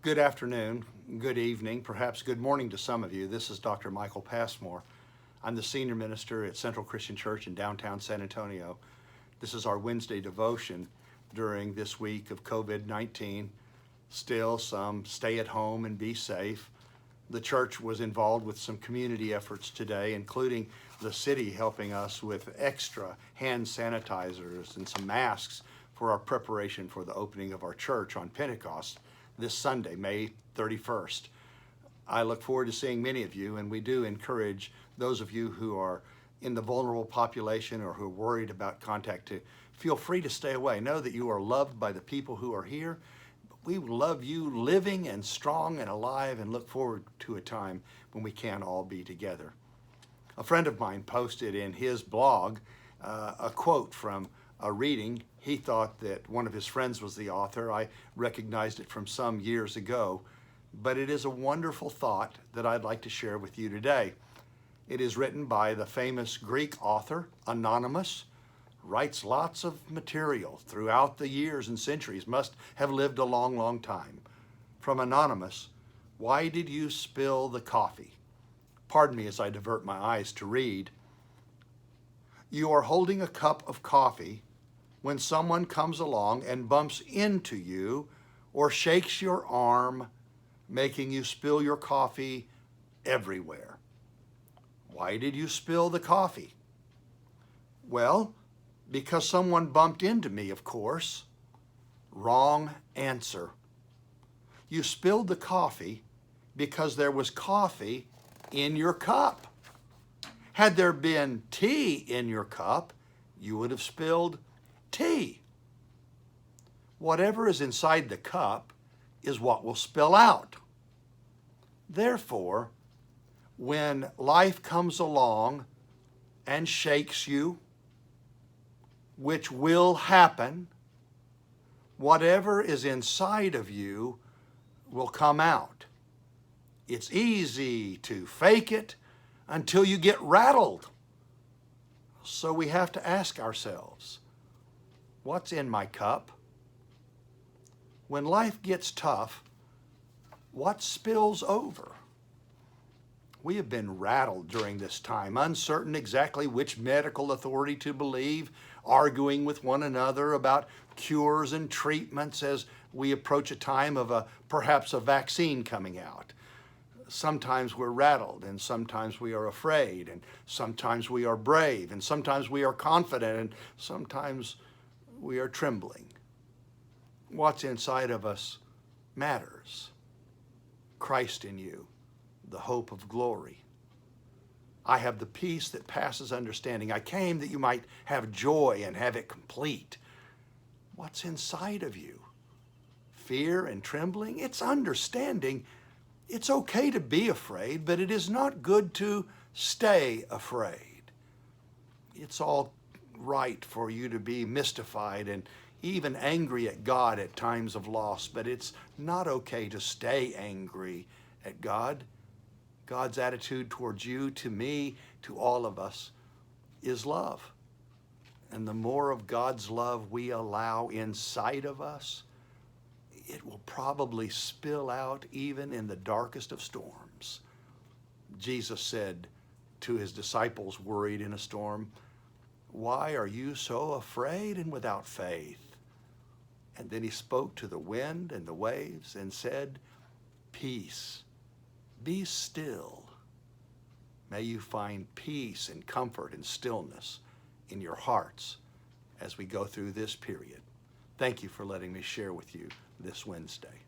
Good afternoon, good evening, perhaps good morning to some of you. This is Dr. Michael Passmore. I'm the senior minister at Central Christian Church in downtown San Antonio. This is our Wednesday devotion during this week of COVID-19. Still some stay at home and be safe. The church was involved with some community efforts today, including the city helping us with extra hand sanitizers and some masks for our preparation for the opening of our church on Pentecost this Sunday, May 31st. I look forward to seeing many of you, and we do encourage those of you who are in the vulnerable population or who are worried about contact to feel free to stay away. Know that you are loved by the people who are here. We love you living and strong and alive and look forward to a time when we can all be together. A friend of mine posted in his blog a quote from a reading. He thought that one of his friends was the author. I recognized it from some years ago, but it is a wonderful thought that I'd like to share with you today. It is written by the famous Greek author, Anonymous, writes lots of material throughout the years and centuries, must have lived a long, long time. From Anonymous, why did you spill the coffee? Pardon me as I divert my eyes to read. You are holding a cup of coffee when someone comes along and bumps into you or shakes your arm, making you spill your coffee everywhere. Why did you spill the coffee? Well, because someone bumped into me, of course. Wrong answer. You spilled the coffee because there was coffee in your cup. Had there been tea in your cup, you would have spilled tea. Whatever is inside the cup is what will spill out. Therefore, when life comes along and shakes you, which will happen, whatever is inside of you will come out. It's easy to fake it until you get rattled. So we have to ask ourselves, what's in my cup? When life gets tough, what spills over? We have been rattled during this time, uncertain exactly which medical authority to believe, arguing with one another about cures and treatments as we approach a time of perhaps a vaccine coming out. Sometimes we're rattled, and sometimes we are afraid, and sometimes we are brave, and sometimes we are confident, and sometimes we are trembling. What's inside of us matters. Christ in you, the hope of glory. I have the peace that passes understanding. I came that you might have joy and have it complete. What's inside of you? Fear and trembling? It's understanding. It's okay to be afraid, but it is not good to stay afraid. It's all right for you to be mystified and even angry at God at times of loss, but it's not okay to stay angry at God. God's attitude towards you, to me, to all of us, is love. And the more of God's love we allow inside of us, it will probably spill out even in the darkest of storms. Jesus said to his disciples worried in a storm, "Why are you so afraid and without faith?" And then he spoke to the wind and the waves and said, "Peace, be still." May you find peace and comfort and stillness in your hearts as we go through this period. Thank you for letting me share with you this Wednesday.